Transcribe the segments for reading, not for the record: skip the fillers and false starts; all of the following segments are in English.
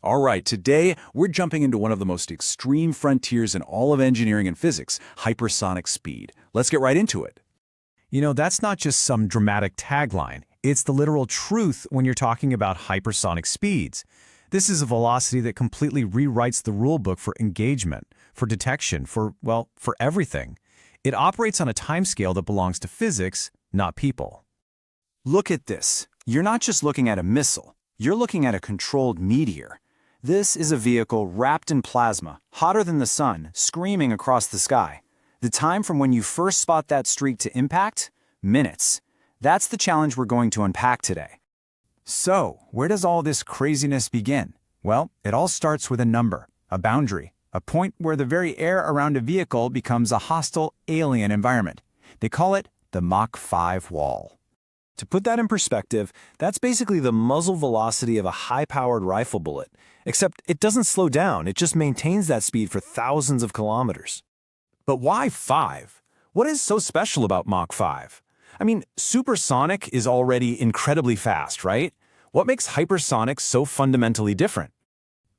All right, today we're jumping into one of the most extreme frontiers in all of engineering and physics, hypersonic speed. Let's get right into it. That's not just some dramatic tagline. It's the literal truth when you're talking about hypersonic speeds. This is a velocity that completely rewrites the rulebook for engagement, for detection, for everything. It operates on a timescale that belongs to physics, not people. Look at this. You're not just looking at a missile. You're looking at a controlled meteor. This is a vehicle wrapped in plasma, hotter than the sun, screaming across the sky. The time from when you first spot that streak to impact? Minutes. That's the challenge we're going to unpack today. So, where does all this craziness begin? Well, it all starts with a number, a boundary, a point where the very air around a vehicle becomes a hostile, alien environment. They call it the Mach 5 wall. To put that in perspective, that's basically the muzzle velocity of a high-powered rifle bullet, except it doesn't slow down, it just maintains that speed for thousands of kilometers. But why 5? What is so special about Mach 5? I mean, supersonic is already incredibly fast, right? What makes hypersonic so fundamentally different?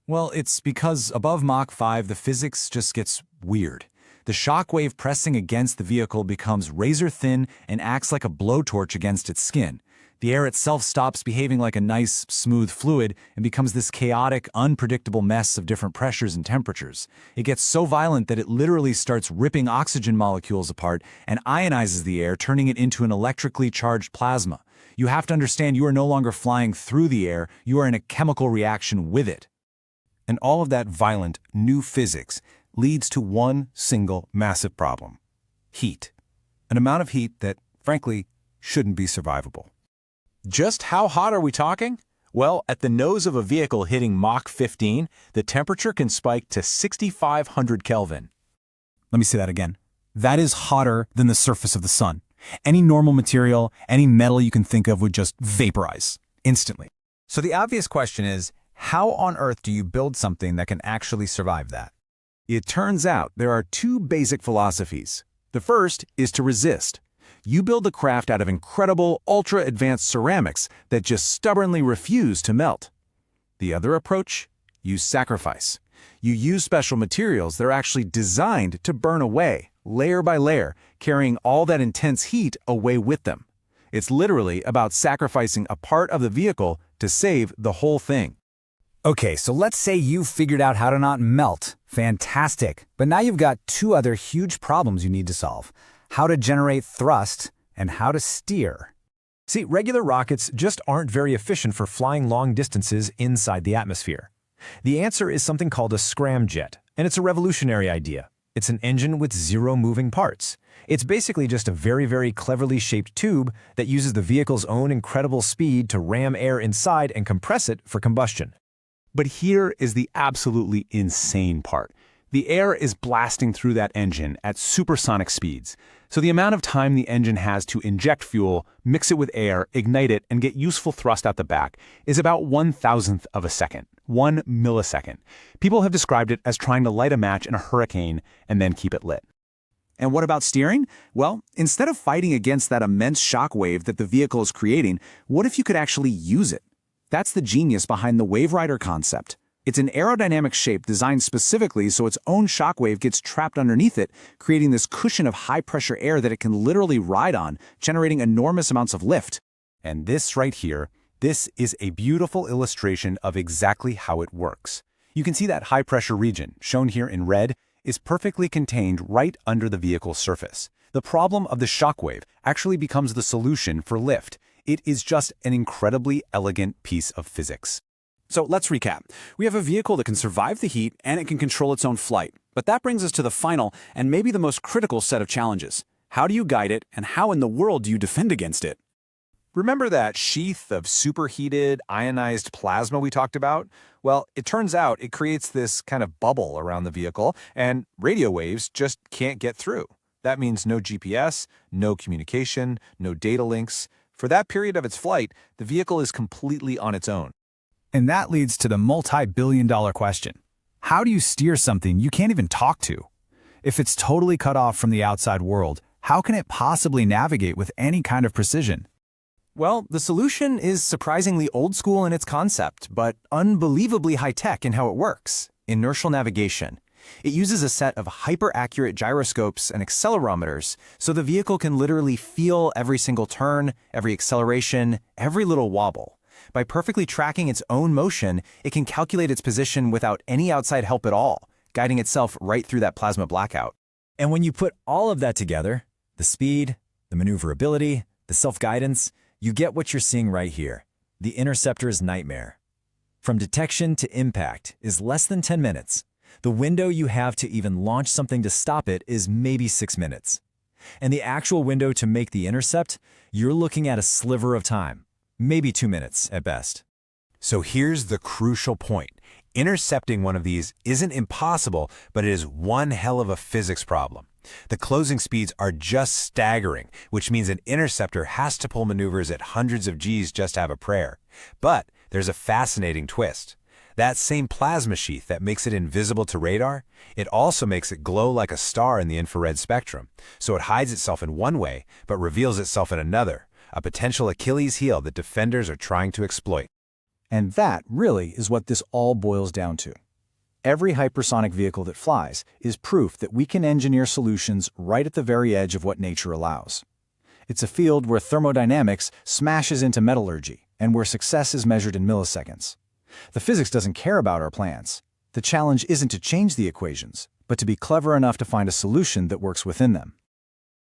Well, it's because above Mach 5, the physics just gets weird. The shockwave pressing against the vehicle becomes razor-thin and acts like a blowtorch against its skin. The air itself stops behaving like a nice, smooth fluid and becomes this chaotic, unpredictable mess of different pressures and temperatures. It gets so violent that it literally starts ripping oxygen molecules apart and ionizes the air, turning it into an electrically charged plasma. You have to understand you are no longer flying through the air, you are in a chemical reaction with it. And all of that violent, new physics leads to one single massive problem: heat. An amount of heat that, frankly, shouldn't be survivable. Just how hot are we talking? Well, at the nose of a vehicle hitting Mach 15, the temperature can spike to 6,500 Kelvin. Let me say that again. That is hotter than the surface of the sun. Any normal material, any metal you can think of would just vaporize instantly. So the obvious question is, how on earth do you build something that can actually survive that? It turns out there are two basic philosophies. The first is to resist. You build the craft out of incredible, ultra-advanced ceramics that just stubbornly refuse to melt. The other approach? You sacrifice. You use special materials that are actually designed to burn away, layer by layer, carrying all that intense heat away with them. It's literally about sacrificing a part of the vehicle to save the whole thing. Okay, so let's say you've figured out how to not melt. Fantastic. But now you've got two other huge problems you need to solve: how to generate thrust and how to steer. See, regular rockets just aren't very efficient for flying long distances inside the atmosphere. The answer is something called a scramjet, and it's a revolutionary idea. It's an engine with zero moving parts. It's basically just a very, very cleverly shaped tube that uses the vehicle's own incredible speed to ram air inside and compress it for combustion. But here is the absolutely insane part. The air is blasting through that engine at supersonic speeds. So the amount of time the engine has to inject fuel, mix it with air, ignite it, and get useful thrust out the back is about 1,000th of a second, 1 millisecond. People have described it as trying to light a match in a hurricane and then keep it lit. And what about steering? Well, instead of fighting against that immense shockwave that the vehicle is creating, what if you could actually use it? That's the genius behind the Waverider concept. It's an aerodynamic shape designed specifically so its own shockwave gets trapped underneath it, creating this cushion of high-pressure air that it can literally ride on, generating enormous amounts of lift. And this right here, this is a beautiful illustration of exactly how it works. You can see that high-pressure region, shown here in red, is perfectly contained right under the vehicle's surface. The problem of the shockwave actually becomes the solution for lift. It is just an incredibly elegant piece of physics. So let's recap. We have a vehicle that can survive the heat and it can control its own flight. But that brings us to the final and maybe the most critical set of challenges. How do you guide it, and how in the world do you defend against it? Remember that sheath of superheated, ionized plasma we talked about? Well, it turns out it creates this kind of bubble around the vehicle, and radio waves just can't get through. That means no GPS, no communication, no data links. For that period of its flight, the vehicle is completely on its own. And that leads to the multi-billion-dollar question. How do you steer something you can't even talk to? If it's totally cut off from the outside world, how can it possibly navigate with any kind of precision? Well, the solution is surprisingly old school in its concept, but unbelievably high-tech in how it works: inertial navigation. It uses a set of hyper-accurate gyroscopes and accelerometers, so the vehicle can literally feel every single turn, every acceleration, every little wobble. By perfectly tracking its own motion, it can calculate its position without any outside help at all, guiding itself right through that plasma blackout. And when you put all of that together, the speed, the maneuverability, the self-guidance, you get what you're seeing right here, the Interceptor's nightmare. From detection to impact is less than 10 minutes. The window you have to even launch something to stop it is maybe 6 minutes. And the actual window to make the intercept, you're looking at a sliver of time, maybe 2 minutes at best. So here's the crucial point. Intercepting one of these isn't impossible, but it is one hell of a physics problem. The closing speeds are just staggering, which means an interceptor has to pull maneuvers at hundreds of Gs just to have a prayer. But there's a fascinating twist. That same plasma sheath that makes it invisible to radar, it also makes it glow like a star in the infrared spectrum. So it hides itself in one way, but reveals itself in another, a potential Achilles heel that defenders are trying to exploit. And that really is what this all boils down to. Every hypersonic vehicle that flies is proof that we can engineer solutions right at the very edge of what nature allows. It's a field where thermodynamics smashes into metallurgy and where success is measured in milliseconds. The physics doesn't care about our plans. The challenge isn't to change the equations, but to be clever enough to find a solution that works within them.